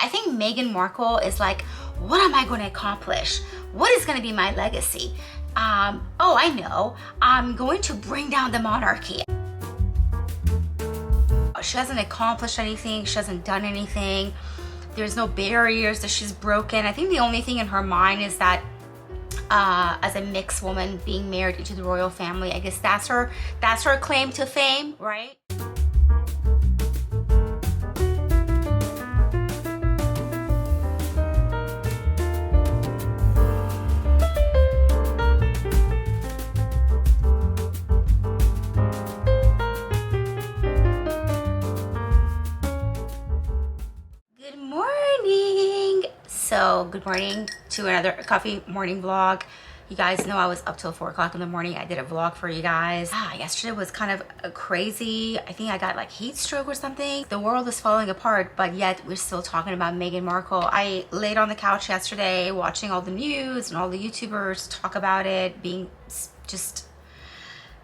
I think Meghan Markle is like, what am I going to accomplish? What is going to be my legacy? Oh, I know. I'm going to bring down the monarchy. She hasn't accomplished anything. She hasn't done anything. There's no barriers that she's broken. I think the only thing in her mind is that as a mixed woman being married into the royal family, I guess that's her claim to fame, right? So good morning to another coffee morning vlog. You guys know I was up till 4 o'clock in the morning. I did a vlog for you guys. Yesterday was kind of crazy. I think I got like heat stroke or something. The world is falling apart, but yet we're still talking about Meghan Markle. I laid on the couch yesterday watching all the news and all the YouTubers talk about it, being just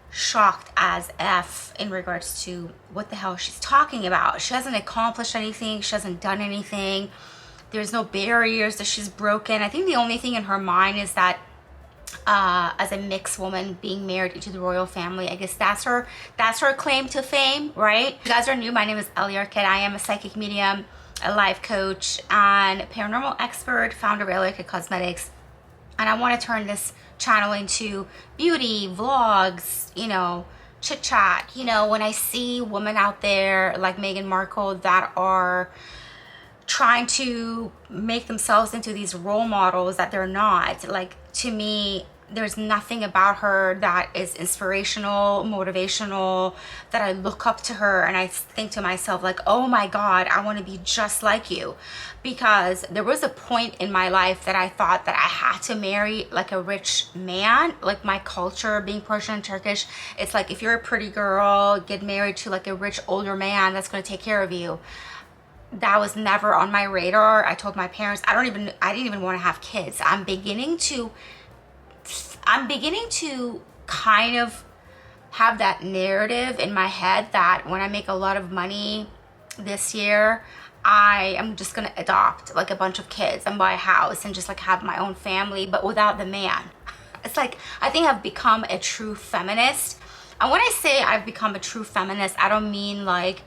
shocked as F in regards to what the hell she's talking about. She hasn't accomplished anything. She hasn't done anything. There's no barriers that she's broken. I think the only thing in her mind is that as a mixed woman being married into the royal family, I guess that's her claim to fame, right? If you guys are new, my name is EllieArket. I am a psychic medium, a life coach, and paranormal expert, founder of EllieArket Cosmetics. And I want to turn this channel into beauty, vlogs, you know, chit chat. You know, when I see women out there like Meghan Markle that are trying to make themselves into these role models that they're not, like, to me, there's nothing about her that is inspirational, motivational, that I look up to her and I think to myself like, oh my God, I want to be just like you. Because there was a point in my life that I thought that I had to marry like a rich man. Like my culture, being Persian and Turkish, it's like if you're a pretty girl, get married to like a rich older man that's going to take care of you. That was never on my radar. I told my parents I didn't even want to have kids. I'm beginning to kind of have that narrative in my head that when I make a lot of money this year, I am just gonna adopt like a bunch of kids and buy a house and just like have my own family, but without the man. It's like, I think I've become a true feminist. And when I say I've become a true feminist, I don't mean like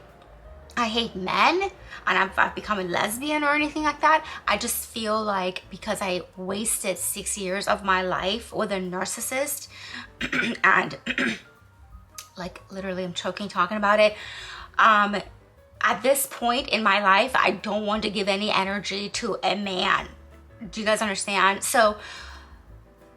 I hate men and I've become a lesbian or anything like that. I just feel like because I wasted 6 years of my life with a narcissist and like literally I'm choking talking about it. At this point in my life, I don't want to give any energy to a man. Do you guys understand? So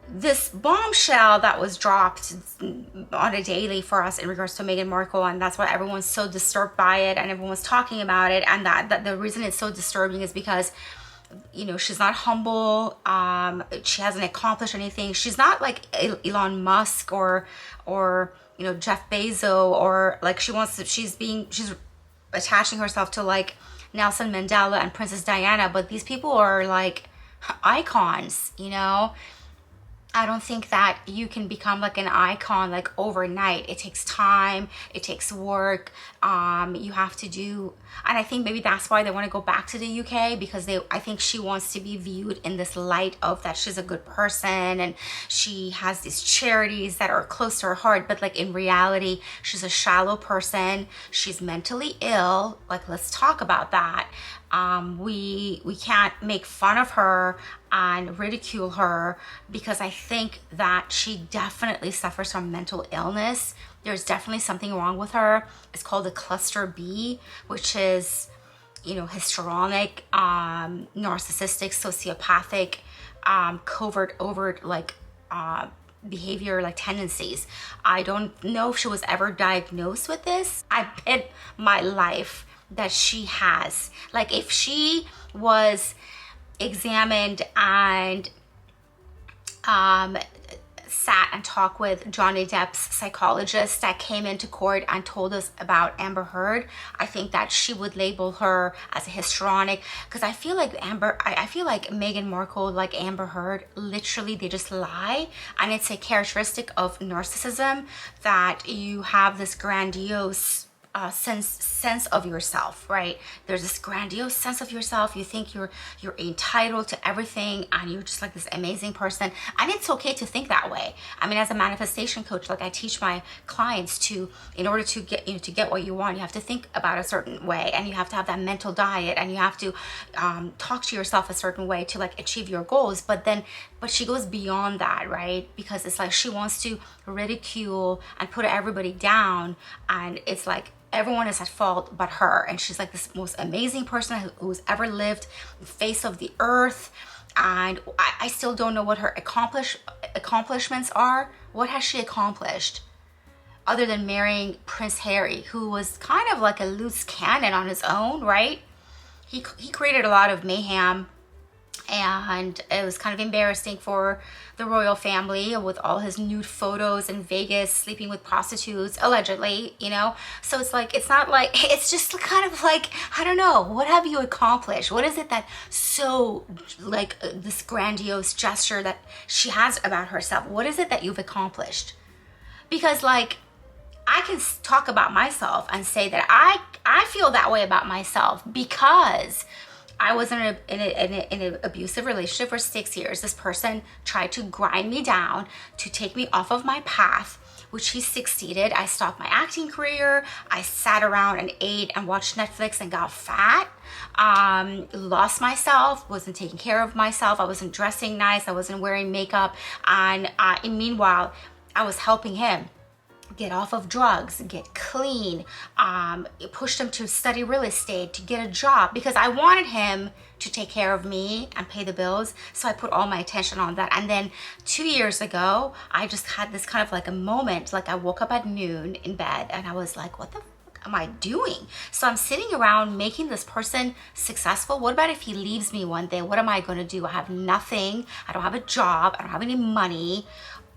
this bombshell that was dropped on a daily for us in regards to Meghan Markle, and that's why everyone's so disturbed by it and everyone's talking about it, and that the reason it's so disturbing is because, you know, she's not humble. She hasn't accomplished anything. She's not like Elon Musk or you know, Jeff Bezos, or like she's attaching herself to like Nelson Mandela and Princess Diana, but these people are like icons, you know. I don't think that you can become like an icon like overnight. It takes time, it takes work. You have to do, and I think maybe that's why they want to go back to the UK, because I think she wants to be viewed in this light of that she's a good person and she has these charities that are close to her heart, but like in reality, she's a shallow person. She's mentally ill. Like, let's talk about that. We can't make fun of her and ridicule her, because I think that she definitely suffers from mental illness. There's definitely something wrong with her. It's called a cluster B, which is, you know, histrionic, narcissistic, sociopathic, overt like behavior, like tendencies. I don't know if she was ever diagnosed with this. I bet my life that she has. Like, if she was examined and sat and talked with Johnny Depp's psychologist that came into court and told us about Amber Heard, I think that she would label her as a histrionic, because I feel like Meghan Markle, like Amber Heard, literally they just lie, and it's a characteristic of narcissism that you have this grandiose sense of yourself, right? There's this grandiose sense of yourself. You think you're entitled to everything, and you're just like this amazing person. And it's okay to think that way. I mean, as a manifestation coach, like I teach my clients to, in order to get, to get what you want, you have to think about a certain way, and you have to have that mental diet, and you have to talk to yourself a certain way to like achieve your goals. But she goes beyond that, right? Because it's like she wants to ridicule and put everybody down, and it's like everyone is at fault but her, and she's like this most amazing person who's ever lived the face of the earth. And I still don't know what her accomplishments are. What has she accomplished other than marrying Prince Harry, who was kind of like a loose cannon on his own, right? He created a lot of mayhem, and it was kind of embarrassing for the royal family with all his nude photos in Vegas, sleeping with prostitutes, allegedly, So it's like, it's not like, it's just kind of like, I don't know, what have you accomplished? What is it that so, like, this grandiose gesture that she has about herself? What is it that you've accomplished? Because, like, I can talk about myself and say that I feel that way about myself because I was in an abusive relationship for 6 years. This person tried to grind me down, to take me off of my path, which he succeeded. I stopped my acting career. I sat around and ate and watched Netflix and got fat. Lost myself, wasn't taking care of myself. I wasn't dressing nice. I wasn't wearing makeup. And meanwhile, I was helping him get off of drugs, get clean, pushed him to study real estate, to get a job, because I wanted him to take care of me and pay the bills. So I put all my attention on that. And then 2 years ago, I just had this kind of like a moment, like I woke up at noon in bed and I was like, what the fuck am I doing? So I'm sitting around making this person successful. What about if he leaves me one day? What am I going to do? I have nothing. I don't have a job. I don't have any money.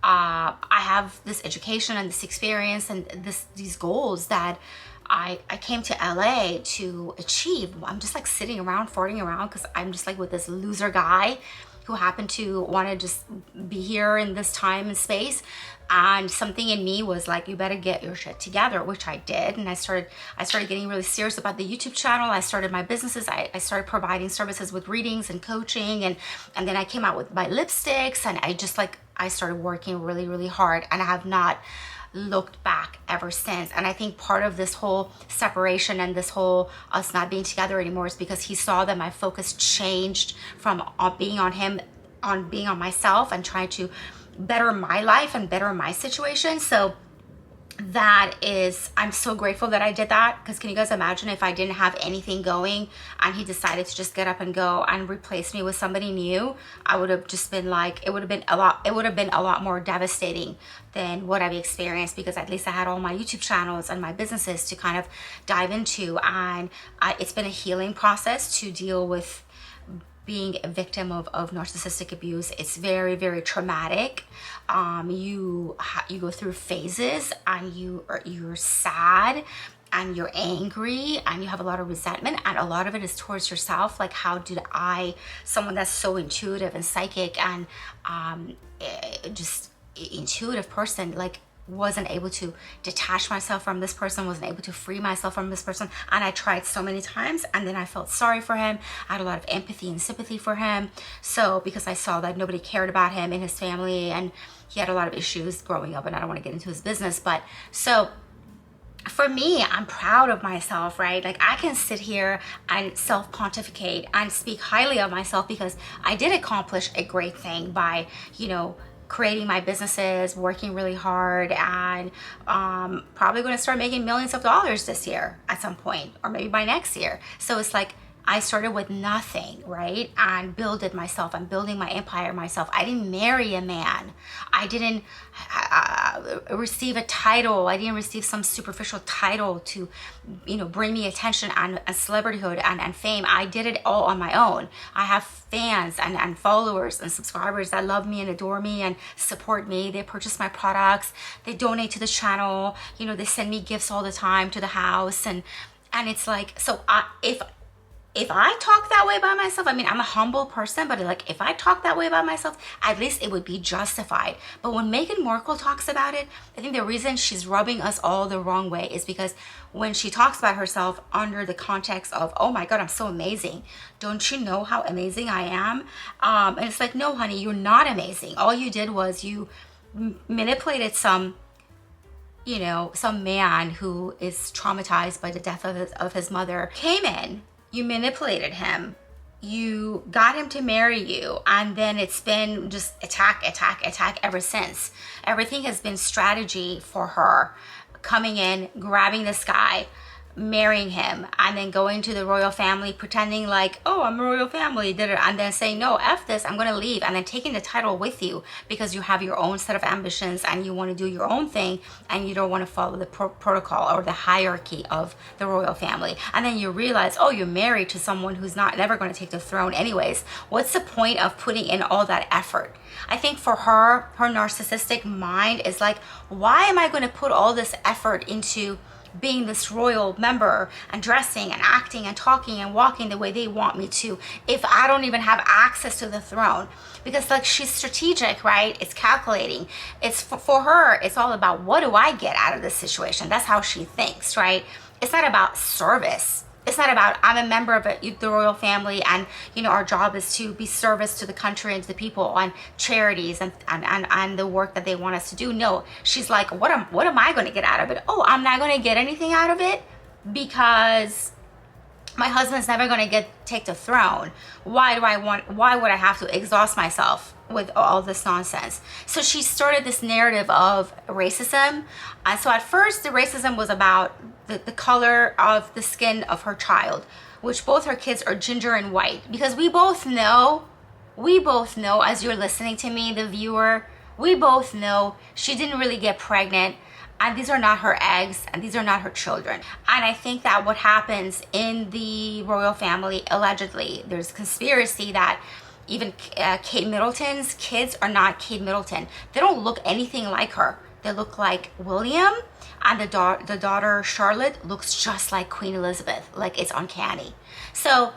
I have this education and this experience and these goals that I came to LA to achieve. I'm just like sitting around, farting around, because I'm just like with this loser guy who happened to want to just be here in this time and space. And something in me was like, you better get your shit together, which I did. And I started getting really serious about the YouTube channel. I started my businesses. I started providing services with readings and coaching. And then I came out with my lipsticks, and I started working really, really hard, and I have not looked back ever since. And I think part of this whole separation and this whole us not being together anymore is because he saw that my focus changed from being on him, on being on myself and trying to better my life and better my situation. So that is, I'm so grateful that I did that, because can you guys imagine if I didn't have anything going and he decided to just get up and go and replace me with somebody new? I would have just been like, it would have been a lot more devastating than what I've experienced, because at least I had all my YouTube channels and my businesses to kind of dive into. And it's been a healing process to deal with being a victim of narcissistic abuse. It's very, very traumatic. You go through phases, and you're sad, and you're angry, and you have a lot of resentment, and a lot of it is towards yourself. Like, how did someone that's so intuitive and psychic and just intuitive person, like, wasn't able to detach myself from this person, wasn't able to free myself from this person. And I tried so many times, and then I felt sorry for him. I had a lot of empathy and sympathy for him. So because I saw that nobody cared about him in his family, and he had a lot of issues growing up, and I don't want to get into his business, but so for me, I'm proud of myself, right? Like, I can sit here and self-pontificate and speak highly of myself, because I did accomplish a great thing by, creating my businesses, working really hard, and probably going to start making millions of dollars this year at some point, or maybe by next year. So it's like, I started with nothing, right? And builded myself. I'm building my empire myself. I didn't marry a man. I didn't receive a title. I didn't receive some superficial title to, bring me attention and celebrityhood and fame. I did it all on my own. I have fans and followers and subscribers that love me and adore me and support me. They purchase my products. They donate to the channel. They send me gifts all the time to the house. And it's like, so if if I talk that way about myself, I mean, I'm a humble person, but like if I talk that way about myself, at least it would be justified. But when Meghan Markle talks about it, I think the reason she's rubbing us all the wrong way is because when she talks about herself under the context of, oh my God, I'm so amazing. Don't you know how amazing I am? And it's like, no, honey, you're not amazing. All you did was you manipulated some, you know, some man who is traumatized by the death of his mother, came in. You manipulated him, you got him to marry you, and then it's been just attack ever since. Everything has been strategy for her, coming in, grabbing this guy, marrying him, and then going to the royal family, pretending like, oh, I'm a royal family, and then saying, no, F this, I'm gonna leave, and then taking the title with you because you have your own set of ambitions and you want to do your own thing and you don't want to follow the protocol or the hierarchy of the royal family. And then you realize, oh, you're married to someone who's never going to take the throne anyways. What's the point of putting in all that effort? I think for her narcissistic mind is like, why am I going to put all this effort into being this royal member and dressing and acting and talking and walking the way they want me to if I don't even have access to the throne? Because like, she's strategic, right? It's calculating. It's for her, it's all about, what do I get out of this situation? That's how she thinks, right? It's not about service. It's not about, I'm a member of the royal family and, you know, our job is to be service to the country and to the people and charities and the work that they want us to do. No, she's like, what am I going to get out of it? Oh, I'm not going to get anything out of it because my husband's never going to take the throne. Why would I have to exhaust myself with all this nonsense? So she started this narrative of racism. And so at first the racism was about the color of the skin of her child, which both her kids are ginger and white, because we both know, as you're listening to me, the viewer, we both know she didn't really get pregnant. And these are not her eggs, and these are not her children. And I think that what happens in the royal family, allegedly, there's conspiracy that even Kate Middleton's kids are not Kate Middleton. They don't look anything like her. They look like William, and the daughter Charlotte looks just like Queen Elizabeth. Like, it's uncanny. So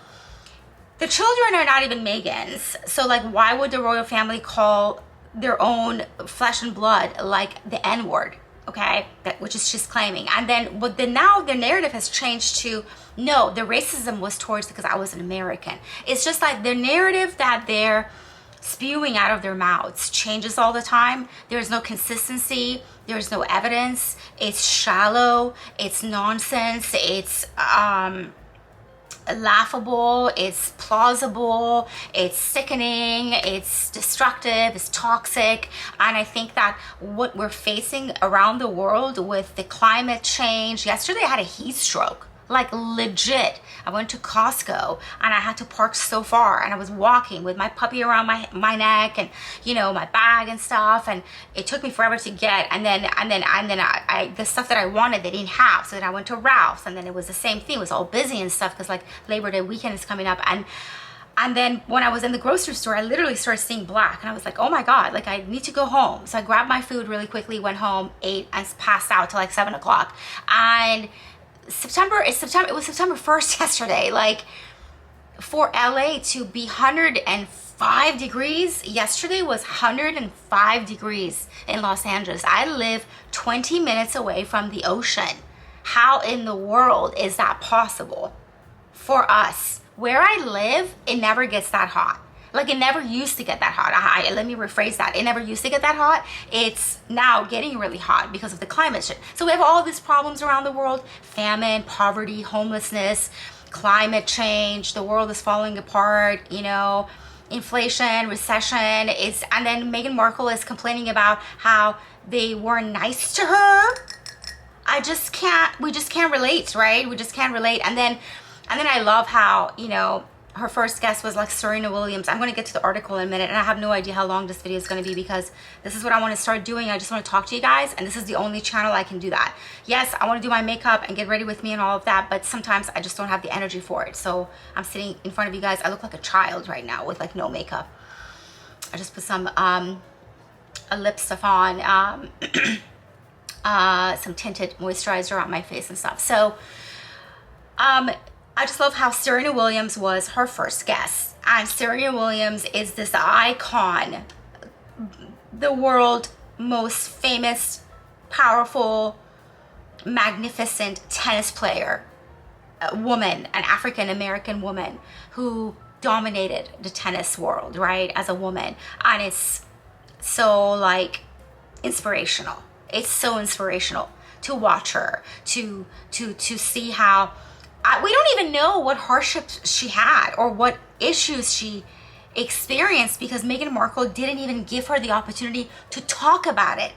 the children are not even Meghan's. So like, why would the royal family call their own flesh and blood like the N-word? Okay, which is she's claiming. And then, but then now their narrative has changed to, no, the racism was towards because I was an American. It's just like the narrative that they're spewing out of their mouths changes all the time. There's no consistency. There's no evidence. It's shallow. It's nonsense. It's laughable, it's plausible, it's sickening, it's destructive, it's toxic. And I think that what we're facing around the world with the climate change, yesterday I had a heat stroke, like legit. I went to Costco and I had to park so far, and I was walking with my puppy around my neck and, you know, my bag and stuff, and it took me forever to get, and then I the stuff that I wanted they didn't have, so then I went to Ralph's, and then it was the same thing. It was all busy and stuff because like Labor Day weekend is coming up, and then when I was in the grocery store, I literally started seeing black, and I was like, oh my God, like I need to go home. So I grabbed my food really quickly, went home, ate, and passed out till like 7 o'clock. And it was September 1st yesterday. Like, for LA to be 105 degrees, yesterday was 105 degrees in Los Angeles. I live 20 minutes away from the ocean. How in the world is that possible for us? Where I live, it never gets that hot. Like, it never used to get that hot. Let me rephrase that. It never used to get that hot. It's now getting really hot because of the climate change. So we have all these problems around the world: famine, poverty, homelessness, climate change. The world is falling apart, you know, inflation, recession. And then Meghan Markle is complaining about how they weren't nice to her. We just can't relate, right? We just can't relate. And then I love how, you know, her first guest was like Serena Williams. I'm going to get to the article in a minute, and I have no idea how long this video is going to be because this is what I want to start doing. I just want to talk to you guys, and this is the only channel I can do that. Yes, I want to do my makeup and get ready with me and all of that, but sometimes I just don't have the energy for it. So I'm sitting in front of you guys. I look like a child right now with like no makeup. I just put some lip stuff on, some tinted moisturizer on my face and stuff. So I just love how Serena Williams was her first guest. And Serena Williams is this icon, the world most famous, powerful, magnificent tennis player, a woman, an African American woman who dominated the tennis world, right, as a woman. And it's so like inspirational. It's so inspirational to watch her, to see how we don't even know what hardships she had or what issues she experienced, because Meghan Markle didn't even give her the opportunity to talk about it.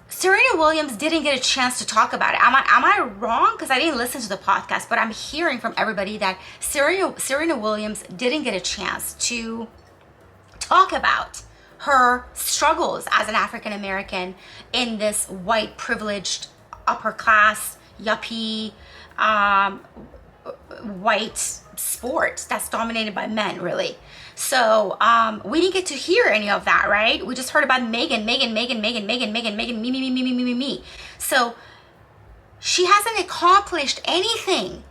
Serena Williams didn't get a chance to talk about it. Am I wrong? Because I didn't listen to the podcast, but I'm hearing from everybody that Serena Williams didn't get a chance to talk about her struggles as an African American in this white privileged upper class yuppie white sport that's dominated by men, really. So we didn't get to hear any of that, right? We just heard about Meghan, me. So she hasn't accomplished anything.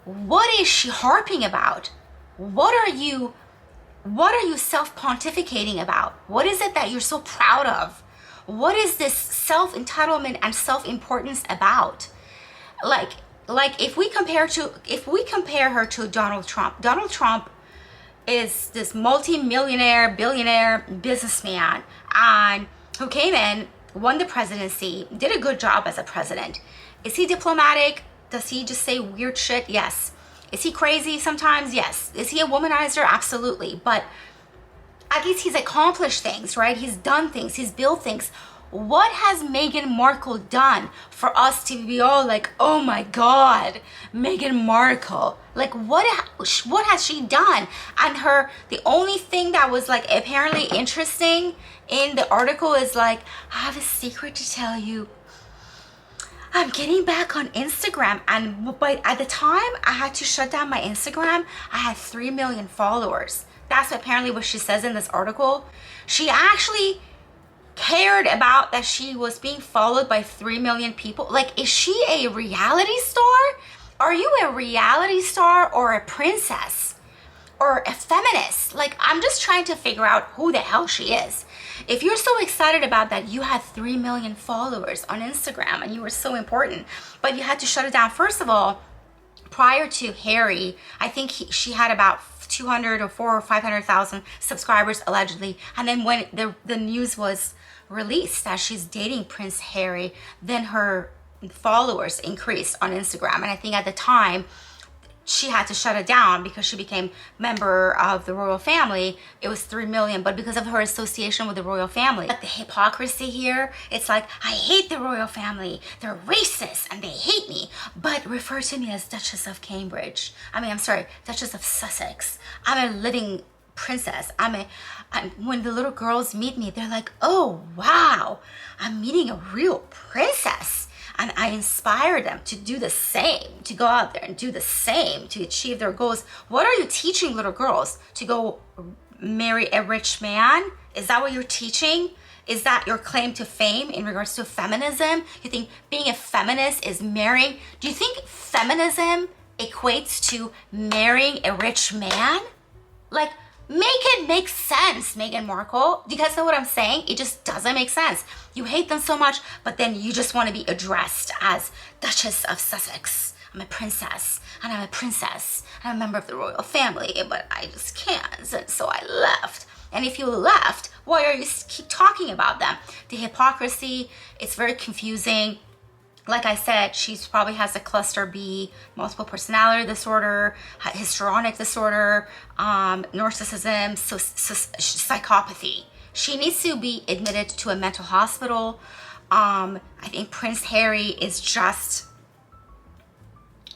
What is she harping about? What are you self-pontificating about? What is it that you're so proud of? What is this self-entitlement and self-importance about? Like if we compare her to Donald Trump is this multi-millionaire, billionaire businessman, and who came in, won the presidency, did a good job as a president. Is he diplomatic? Does he just say weird shit? Yes. Is he crazy sometimes? Yes. Is he a womanizer? Absolutely. But at least he's accomplished things, right? He's done things. He's built things. What has Meghan Markle done for us to be all like, oh my God, Meghan Markle? Like, what has she done? And the only thing that was like apparently interesting in the article is like, I have a secret to tell you. I'm getting back on Instagram, but at the time I had to shut down my Instagram, I had 3 million followers. That's apparently what she says in this article. She actually cared about that she was being followed by 3 million people. Like, is she a reality star? Are you a reality star or a princess or a feminist? Like, I'm just trying to figure out who the hell she is. If you're so excited about that you had 3 million followers on Instagram and you were so important, but you had to shut it down. First of all, prior to Harry, I think she had about 200 or 400 or 500,000 subscribers allegedly. And then when the news was released that she's dating Prince Harry, then her followers increased on Instagram. And I think at the time she had to shut it down because she became member of the royal family. It was 3 million, but because of her association with the royal family. Like the hypocrisy here, it's like, I hate the royal family. They're racist and they hate me, but refer to me as Duchess of Cambridge. Duchess of Sussex. I'm a living princess. When the little girls meet me, they're like, oh wow, I'm meeting a real princess. And I inspire them to do the same, to go out there and do the same, to achieve their goals. What are you teaching little girls? To go marry a rich man? Is that what you're teaching? Is that your claim to fame in regards to feminism? You think being a feminist is marrying? Do you think feminism equates to marrying a rich man? Like, make it make sense, Meghan Markle. Do you guys know what I'm saying? It just doesn't make sense. You hate them so much, but then you just want to be addressed as Duchess of Sussex. I'm a princess, and I'm a princess, and I'm a member of the royal family, but I just can't, and so I left. And if you left, why are you keep talking about them? The hypocrisy, it's very confusing. Like I said, she probably has a cluster B, multiple personality disorder, histrionic disorder, narcissism, psychopathy. She needs to be admitted to a mental hospital. I think Prince Harry is just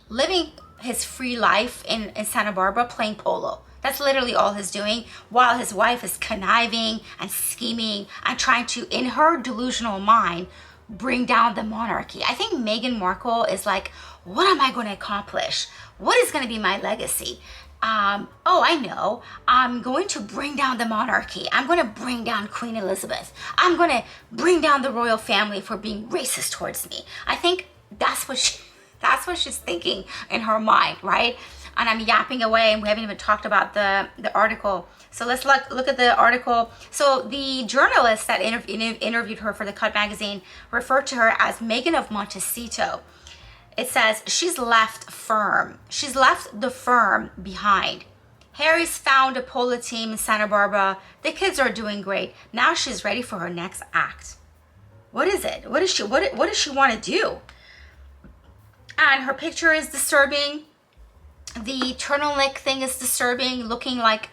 living his free life in Santa Barbara playing polo. That's literally all he's doing, while his wife is conniving and scheming and trying to, in her delusional mind, bring down the monarchy. I think Meghan Markle is like, what am I going to accomplish? What is going to be my legacy? Oh, I know. I'm going to bring down the monarchy. I'm going to bring down Queen Elizabeth. I'm going to bring down the royal family for being racist towards me. I think that's what That's what she's thinking in her mind, right? And I'm yapping away, and we haven't even talked about the article. So let's look at the article. So the journalist that interviewed her for the Cut magazine referred to her as Megan of Montecito. It says, she's left firm. She's left the firm behind. Harry's found a polo team in Santa Barbara. The kids are doing great. Now she's ready for her next act. What is it? What does she want to do? And her picture is disturbing. The turtleneck thing is disturbing, looking like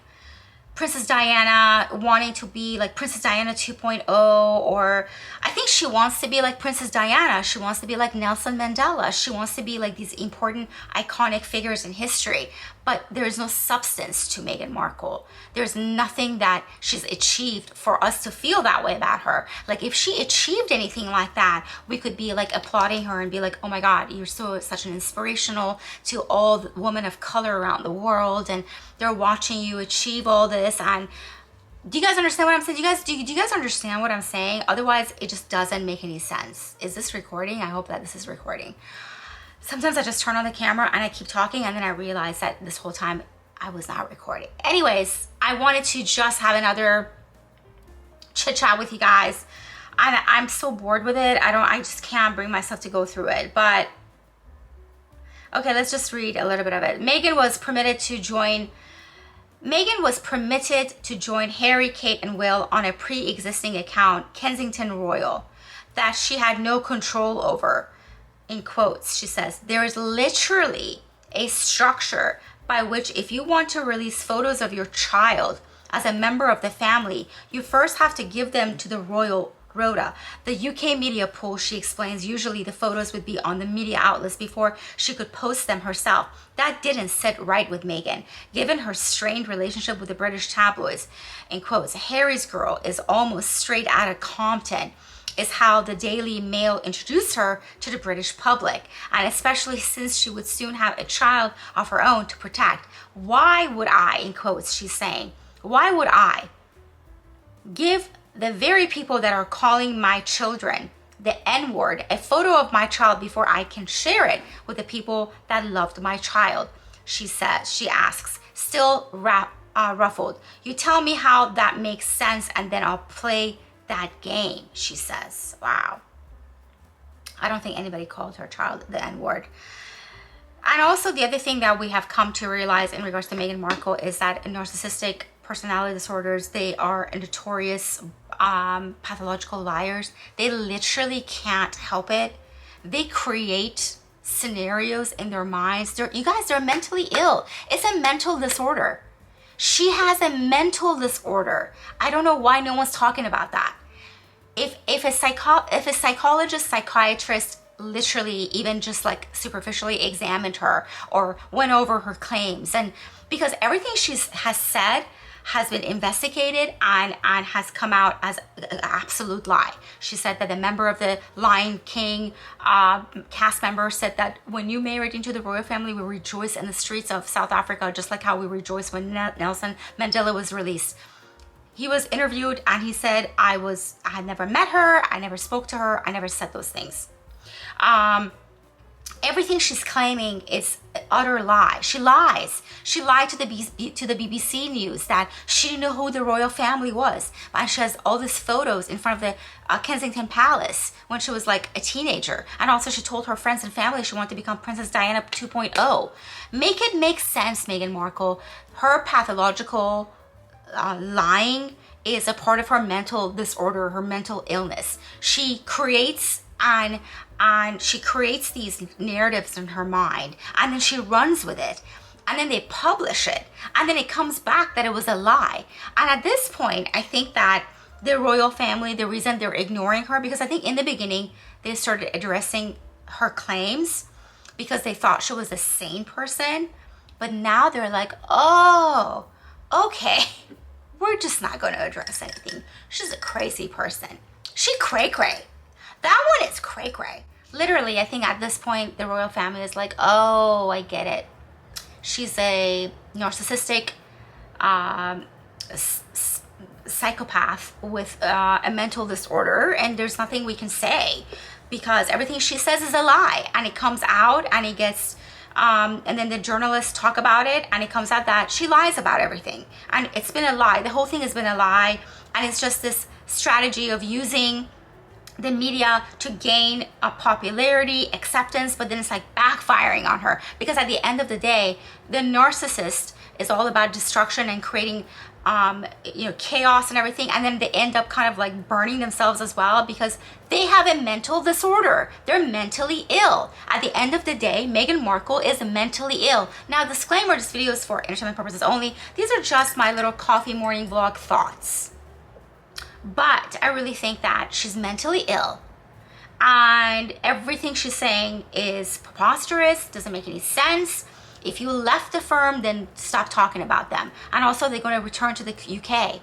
Princess Diana, wanting to be like Princess Diana 2.0, or I think she wants to be like Princess Diana. She wants to be like Nelson Mandela. She wants to be like these important, iconic figures in history. But there's no substance to Meghan Markle. There's nothing that she's achieved for us to feel that way about her. Like if she achieved anything like that, we could be like applauding her and be like, oh my God, you're such an inspirational to all the women of color around the world, and they're watching you achieve all this. And do you guys understand what I'm saying? Do you guys understand what I'm saying? Otherwise, it just doesn't make any sense. Is this recording? I hope that this is recording. Sometimes I just turn on the camera and I keep talking, and then I realize that this whole time I was not recording. Anyways, I wanted to just have another chit chat with you guys. I'm so bored with it. I just can't bring myself to go through it. But okay, let's just read a little bit of it. Meghan was permitted to join Harry, Kate, and Will on a pre-existing account, Kensington Royal, that she had no control over. In quotes, she says, there is literally a structure by which if you want to release photos of your child as a member of the family, you first have to give them to the Royal Rota, the UK media pool. She explains usually the photos would be on the media outlets before she could post them herself. That didn't sit right with Meghan, given her strained relationship with the British tabloids. In quotes, Harry's girl is almost straight out of Compton, is how the Daily Mail introduced her to the British public, and especially since she would soon have a child of her own to protect. Why would I, in quotes, she's saying, why would I give the very people that are calling my children the N-word a photo of my child before I can share it with the people that loved my child? She says, she asks, still ruffled. You tell me how that makes sense, and then I'll play that game, she says. Wow. I don't think anybody called her child the N-word. And also the other thing that we have come to realize in regards to Meghan Markle is that narcissistic personality disorders, they are notorious pathological liars. They literally can't help it. They create scenarios in their minds. You guys, they're mentally ill. It's a mental disorder. She has a mental disorder. I don't know why no one's talking about that. If a psychologist, psychiatrist literally even just like superficially examined her or went over her claims, and because everything she has said has been investigated and has come out as an absolute lie. She said that a member of the Lion King cast member said that when you married into the royal family, we rejoice in the streets of South Africa, just like how we rejoiced when Nelson Mandela was released. He was interviewed and he said, I had never met her, I never spoke to her, I never said those things. Everything she's claiming is utter lie. She lies. She lied to the BBC News that she didn't know who the royal family was. And she has all these photos in front of the Kensington Palace when she was like a teenager. And also she told her friends and family she wanted to become Princess Diana 2.0. Make it make sense, Meghan Markle. Her pathological lying is a part of her mental disorder, her mental illness. She creates and she creates these narratives in her mind, and then she runs with it, and then they publish it, and then it comes back that it was a lie. And at this point, I think that the royal family, the reason they're ignoring her, because I think in the beginning they started addressing her claims because they thought she was a sane person, but now they're like, oh, okay, we're just not going to address anything. She's a crazy person. She cray-cray. That one is cray-cray. Literally, I think at this point, the royal family is like, oh, I get it. She's a narcissistic psychopath with a mental disorder, and there's nothing we can say. because everything she says is a lie, and it comes out, and it gets and then the journalists talk about it, and it comes out that she lies about everything, and it's been a lie. The whole thing has been a lie, and it's just this strategy of using the media to gain a popularity, acceptance, but then it's like backfiring on her, because at the end of the day, the narcissist is all about destruction and creating chaos and everything, and then they end up kind of like burning themselves as well, because they have a mental disorder. They're mentally ill. At the end of the day, Meghan Markle is mentally ill. Now, disclaimer, this video is for entertainment purposes only. These are just my little coffee morning vlog thoughts. But I really think that she's mentally ill, and everything she's saying is preposterous, doesn't make any sense. If you left the firm, then stop talking about them. And also, they're going to return to the UK.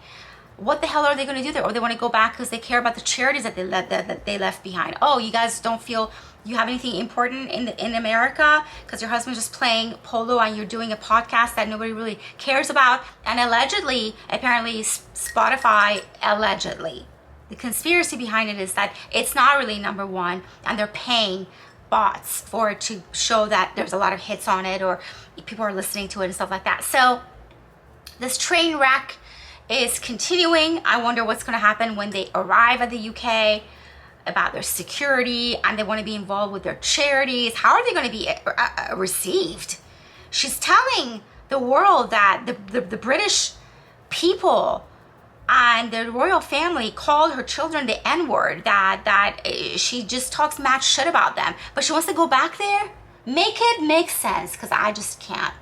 What the hell are they going to do there? Or they want to go back because they care about the charities that they left behind. Oh, you guys don't feel you have anything important in America because your husband's just playing polo and you're doing a podcast that nobody really cares about. And allegedly, apparently, Spotify, allegedly, the conspiracy behind it is that it's not really number one, and they're paying bots for it to show that there's a lot of hits on it, or people are listening to it and stuff like that. So this train wreck is continuing. I wonder what's going to happen when they arrive at the UK, about their security, and they want to be involved with their charities. How are they going to be received? She's telling the world that the British people and the royal family called her children the N-word, that she just talks mad shit about them, but she wants to go back there. Make it make sense, because I just can't.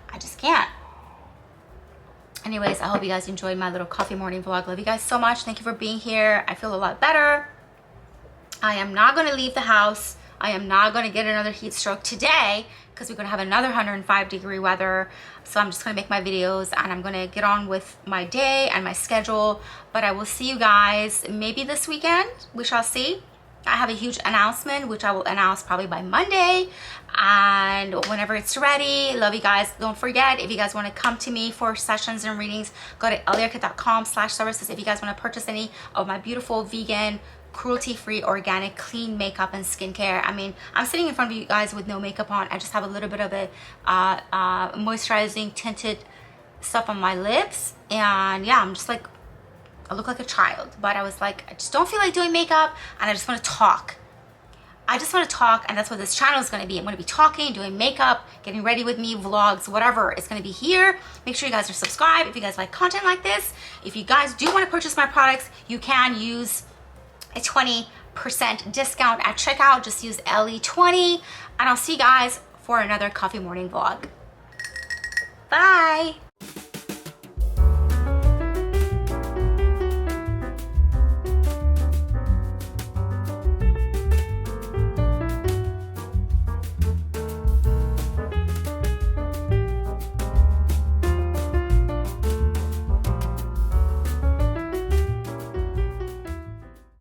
Anyways, I hope you guys enjoyed my little coffee morning vlog. Love you guys so much. Thank you for being here. I feel a lot better. I am not going to leave the house. I am not going to get another heat stroke today, because we're going to have another 105-degree weather. So I'm just going to make my videos, and I'm going to get on with my day and my schedule. But I will see you guys maybe this weekend. We shall see. I have a huge announcement, which I will announce probably by Monday, and whenever it's ready. Love you guys. Don't forget, if you guys want to come to me for sessions and readings, go to EllieArket.com/services. If you guys want to purchase any of my beautiful vegan, cruelty-free, organic, clean makeup and skincare. I mean, I'm sitting in front of you guys with no makeup on. I just have a little bit of a moisturizing tinted stuff on my lips, and yeah, I'm just like, I look like a child. But I was like, I just don't feel like doing makeup, and I just want to talk. And that's what this channel is going to be. I'm going to be talking, doing makeup, getting ready with me, vlogs, whatever. It's going to be here. Make sure you guys are subscribed if you guys like content like this. If you guys do want to purchase my products, you can use a 20% discount at checkout. Just use Ellie20, and I'll see you guys for another coffee morning vlog. Bye.